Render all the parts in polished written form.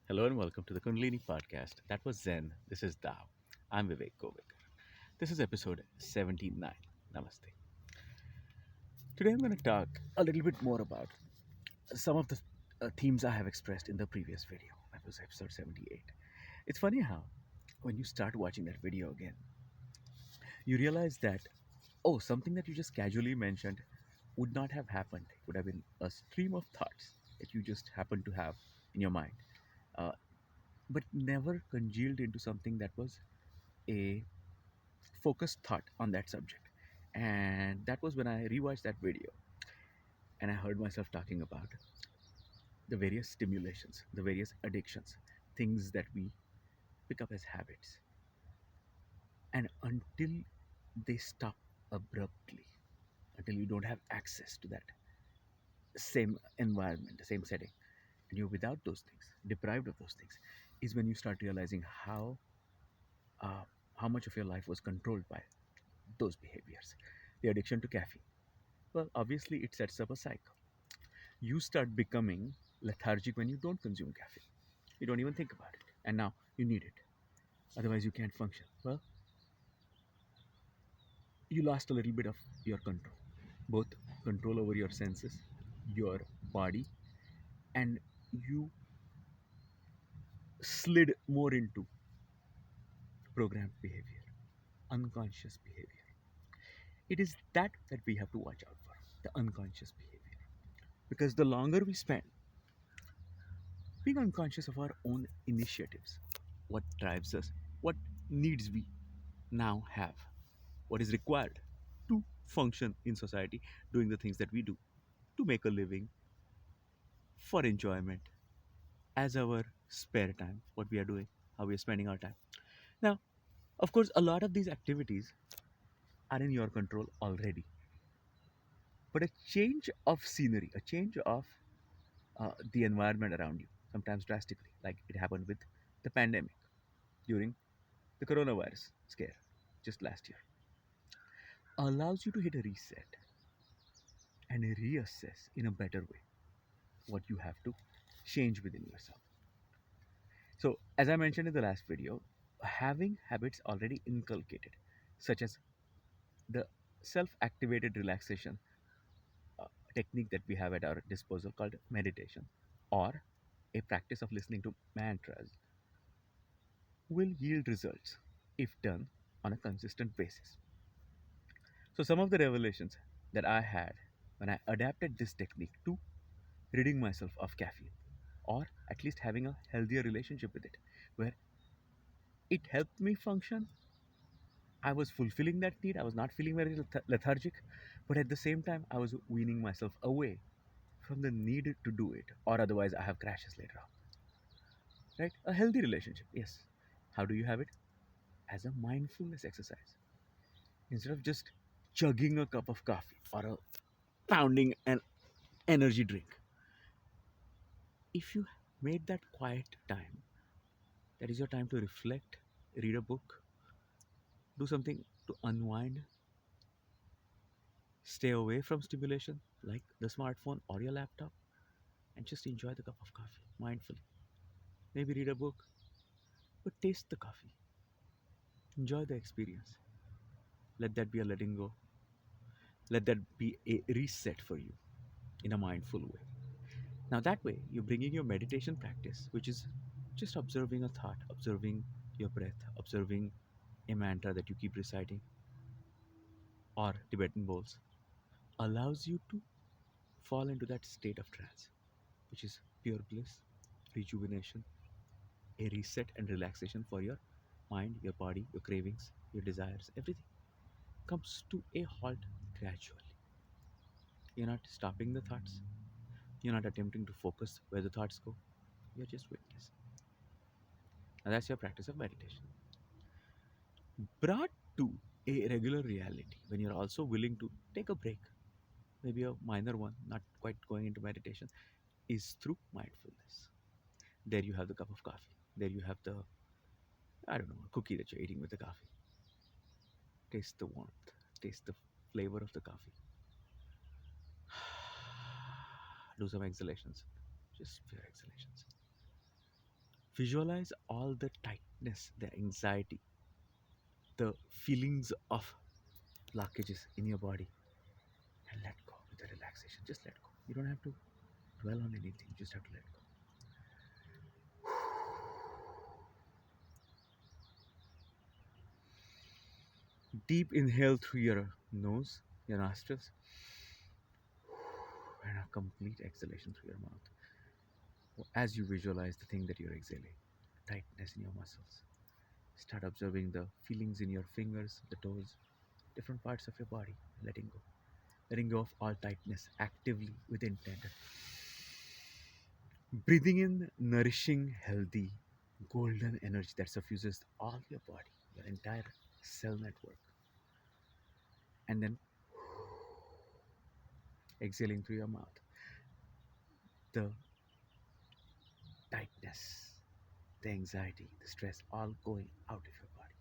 Hello and welcome to the Kundalini podcast. That was Zen. This is Tao. I'm Vivek Govik. This is episode 79. Namaste. Today I'm going to talk a little bit more about some of the themes I have expressed in the previous video. That was episode 78. It's funny how, when you start watching that video again, you realize that, oh, something that you just casually mentioned would not have happened. It would have been a stream of thoughts that you just happened to have in your mind, uh, but never congealed into something that was a focused thought on that subject. And that was when I rewatched that video and I heard myself talking about the various stimulations, the various addictions, things that we pick up as habits. And until they stop abruptly, until you don't have access to that same environment, the same setting, and you're without those things, deprived of those things, is when you start realizing uh, how much of your life was controlled by those behaviors. The addiction to caffeine. Well, obviously, it sets up a cycle. You start becoming lethargic when you don't consume caffeine. You don't even think about it. And now you need it. Otherwise, you can't function. Well, you lost a little bit of your control, both control over your senses, your body, and you slid more into programmed behavior, unconscious behavior. It is that we have to watch out for, the unconscious behavior. Because the longer we spend being unconscious of our own initiatives, what drives us, what needs we now have, what is required to function in society, doing the things that we do to make a living, for enjoyment, as our spare time, what we are doing, how we are spending our time. Now, of course, a lot of these activities are in your control already, but a change of scenery, a change of the environment around you, sometimes drastically, like it happened with the pandemic during the coronavirus scare just last year, allows you to hit a reset and reassess in a better way what you have to change within yourself. So, as I mentioned in the last video, having habits already inculcated, such as the self activated relaxation uh, technique that we have at our disposal called meditation, or a practice of listening to mantras, will yield results if done on a consistent basis. So, some of the revelations that I had when I adapted this technique to ridding myself of caffeine, or at least having a healthier relationship with it, where it helped me function. I was fulfilling that need. I was not feeling very lethargic, but at the same time, I was weaning myself away from the need to do it, or otherwise, I have crashes later on. Right? A healthy relationship, yes. How do you have it? As a mindfulness exercise. Instead of just chugging a cup of coffee or pounding an energy drink, if you made that quiet time, that is your time to reflect, read a book, do something to unwind, stay away from stimulation like the smartphone or your laptop, and just enjoy the cup of coffee mindfully. Maybe read a book, but taste the coffee. Enjoy the experience. Let that be a letting go. Let that be a reset for you in a mindful way. Now, that way, you're bringing your meditation practice, which is just observing a thought, observing your breath, observing a mantra that you keep reciting, or Tibetan bowls, allows you to fall into that state of trance, which is pure bliss, rejuvenation, a reset and relaxation for your mind, your body, your cravings, your desires, everything comes to a halt gradually. You're not stopping the thoughts, you're not attempting to focus where the thoughts go, you're just witnessing. And that's your practice of meditation. Brought to a regular reality when you're also willing to take a break, maybe a minor one, not quite going into meditation, is through mindfulness. There you have the cup of coffee. There you have the, I don't know, cookie that you're eating with the coffee. Taste the warmth, taste the flavor of the coffee. Do some exhalations, just pure exhalations. Visualize all the tightness, the anxiety, the feelings of blockages in your body, and let go with the relaxation. Just let go. You don't have to dwell on anything, you just have to let go. Deep inhale through your nose, your nostrils, and a complete exhalation through your mouth. As you visualize the thing that you're exhaling, tightness in your muscles, start observing the feelings in your fingers, the toes, different parts of your body, letting go. Letting go of all tightness actively with intent. Breathing in nourishing, healthy, golden energy that suffuses all your body, your entire cell network. And then exhaling through your mouth. The tightness, the anxiety, the stress, all going out of your body.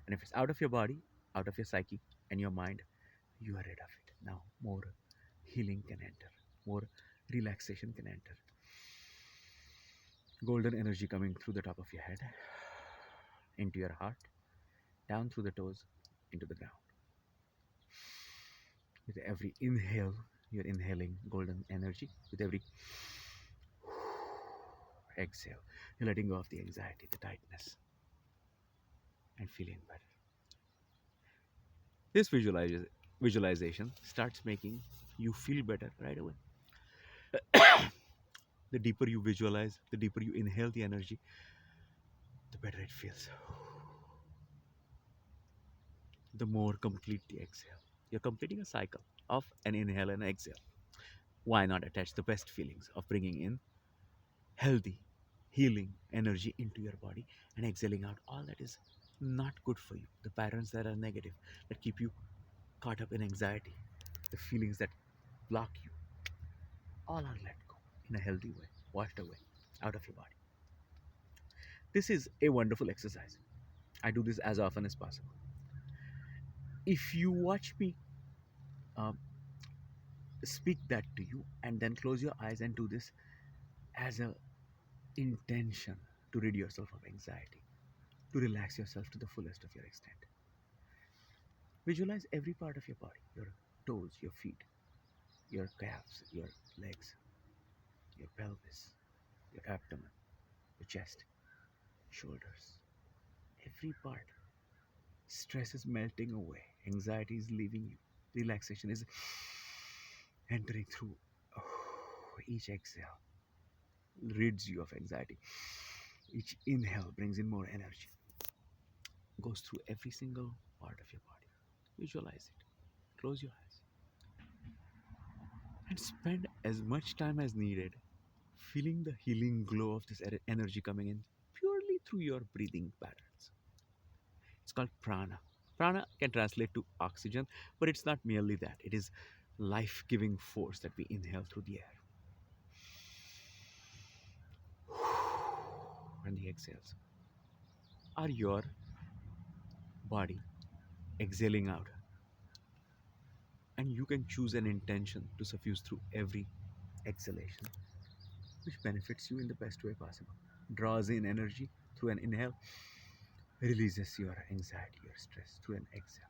And if it's out of your body, out of your psyche and your mind, you are rid of it. Now, more healing can enter, more relaxation can enter. Golden energy coming through the top of your head, into your heart, down through the toes, into the ground. With every inhale, you're inhaling golden energy. With every exhale, you're letting go of the anxiety, the tightness, and feeling better. This visualization starts making you feel better right away. The deeper you visualize, the deeper you inhale the energy, the better it feels. The more complete the exhale. You're completing a cycle of an inhale and exhale. Why not attach the best feelings of bringing in healthy, healing energy into your body and exhaling out all that is not good for you, the patterns that are negative, that keep you caught up in anxiety, the feelings that block you, all are let go in a healthy way, washed away out of your body. This is a wonderful exercise. I do this as often as possible. If you watch me um, speak that to you and then close your eyes and do this as a intention to rid yourself of anxiety, to relax yourself to the fullest of your extent. Visualize every part of your body, your toes, your feet, your calves, your legs, your pelvis, your abdomen, your chest, shoulders. Every part. Stress is melting away, anxiety is leaving you, relaxation is entering through. Each exhale rids you of anxiety. Each inhale brings in more energy, goes through every single part of your body. Visualize it. Close your eyes and spend as much time as needed feeling the healing glow of this energy coming in purely through your breathing patterns. It's called prana. Prana can translate to oxygen, but it's not merely that. It is life giving force that we inhale through the air. And the exhales are your body exhaling out. And you can choose an intention to suffuse through every exhalation, which benefits you in the best way possible. Draws in energy through an inhale, releases your anxiety, your stress through an exhale,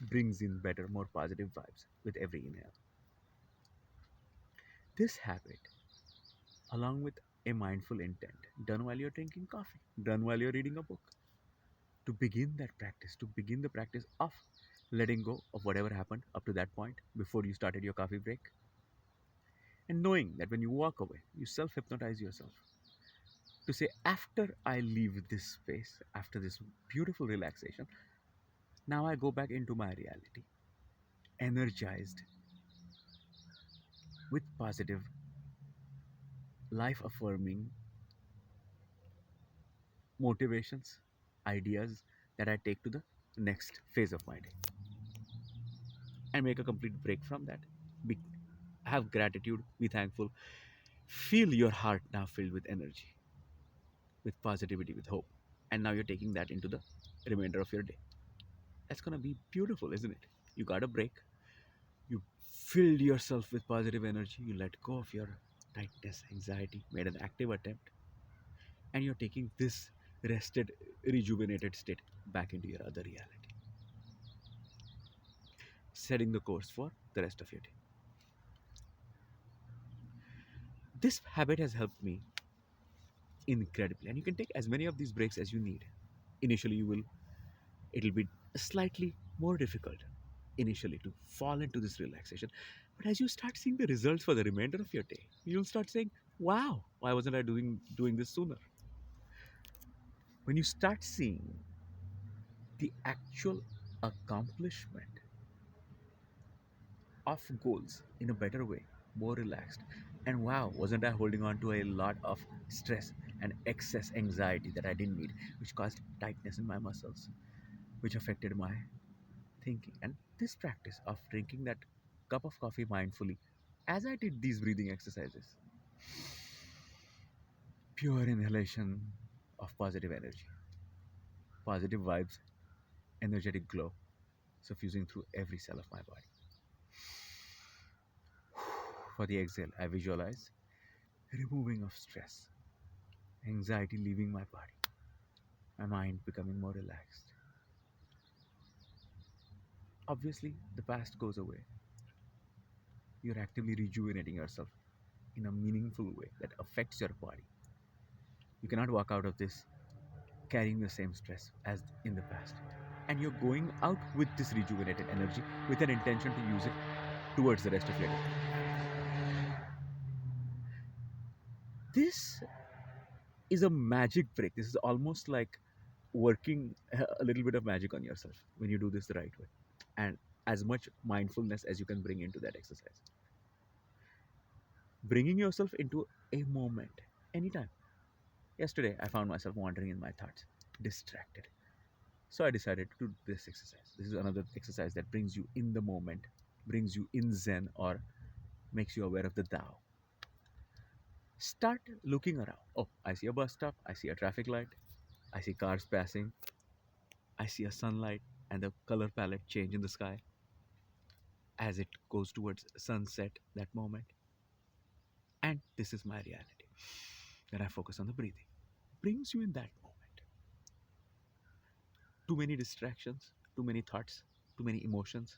brings in better, more positive vibes with every inhale. This habit, along with a mindful intent, done while you're drinking coffee, done while you're reading a book, to begin that practice, to begin the practice of letting go of whatever happened up to that point before you started your coffee break, and knowing that when you walk away, you self hypnotize yourself to say, after I leave this space, after this beautiful relaxation, now I go back into my reality, energized with positive, life affirming motivations, ideas that I take to the next phase of my day, and make a complete break from that. Be, have gratitude, be thankful, feel your heart now filled with energy, with positivity, with hope. And now you're taking that into the remainder of your day. That's going to be beautiful, isn't it? You got a break, you filled yourself with positive energy, you let go of your tightness, anxiety, made an active attempt, and you're taking this rested, rejuvenated state back into your other reality, setting the course for the rest of your day. This habit has helped me incredibly, and you can take as many of these breaks as you need. Initially, it'll be slightly more difficult initially to fall into this relaxation, but as you start seeing the results for the remainder of your day, you'll start saying, "Wow, why wasn't I doing this sooner?" When you start seeing the actual accomplishment of goals in a better way, more relaxed. And wow, wasn't I holding on to a lot of stress and excess anxiety that I didn't need, which caused tightness in my muscles, which affected my thinking. And this practice of drinking that cup of coffee mindfully, as I did these breathing exercises, pure inhalation of positive energy, positive vibes, energetic glow suffusing through every cell of my body. For the exhale, I visualize removing of stress, anxiety leaving my body, my mind becoming more relaxed. Obviously, the past goes away. You're actively rejuvenating yourself in a meaningful way that affects your body. You cannot walk out of this carrying the same stress as in the past. And you're going out with this rejuvenated energy with an intention to use it towards the rest of your day. This is a magic break. This is almost like working a little bit of magic on yourself when you do this the right way. And as much mindfulness as you can bring into that exercise. Bringing yourself into a moment anytime. Yesterday, I found myself wandering in my thoughts, distracted. So I decided to do this exercise. This is another exercise that brings you in the moment, brings you in Zen, or makes you aware of the Tao. Start looking around. Oh, I see a bus stop. I see a traffic light. I see cars passing. I see a sunlight and the color palette change in the sky as it goes towards sunset that moment. And this is my reality. Then I focus on the breathing. Brings you in that moment. Too many distractions, too many thoughts, too many emotions,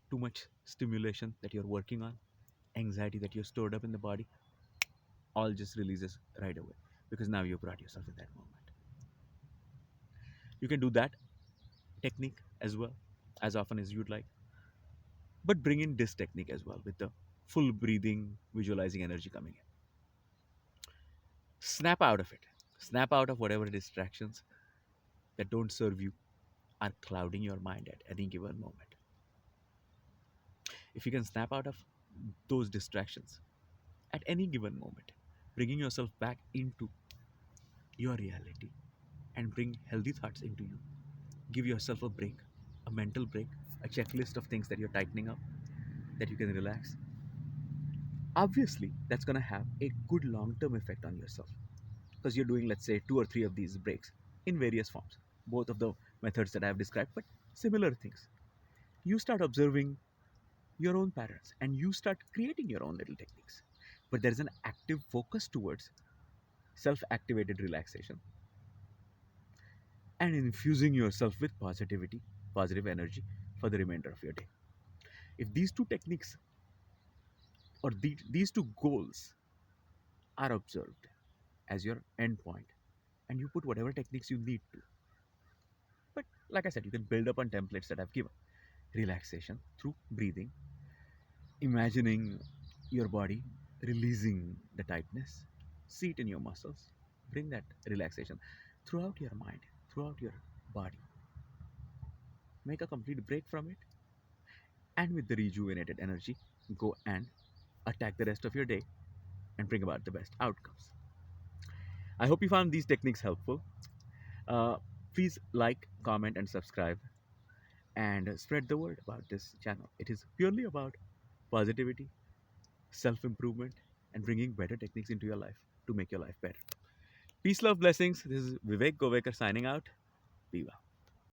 too much stimulation that you're working on, anxiety that you're stored up in the body, all just releases right away because now you brought yourself in that moment. You can do that technique as well as often as you'd like, but bring in this technique as well with the full breathing, visualizing energy coming in. Snap out of it. Snap out of whatever distractions that don't serve you are clouding your mind at any given moment. If you can snap out of those distractions at any given moment, bringing yourself back into your reality and bring healthy thoughts into you, give yourself a break, a mental break, a checklist of things that you're tightening up, that you can relax. Obviously, that's going to have a good long term effect on yourself because you're doing, let's say, two or three of these breaks in various forms, both of the methods that I've described, but similar things. You start observing your own patterns and you start creating your own little techniques. But there is an active focus towards self activated relaxation and infusing yourself with positivity, positive energy for the remainder of your day. If these two techniques or these two goals are observed as your endpoint, and you put whatever techniques you need to, but like I said, you can build up on templates that I've given. Relaxation through breathing, imagining your body releasing the tightness, see it in your muscles, bring that relaxation throughout your mind, throughout your body. Make a complete break from it, and with the rejuvenated energy, go and attack the rest of your day and bring about the best outcomes. I hope you found these techniques helpful. Uh, Please like, comment, and subscribe and spread the word about this channel. It is purely about positivity, self improvement, and bringing better techniques into your life to make your life better. Peace, love, blessings. This is Vivek Govekar signing out. Be well.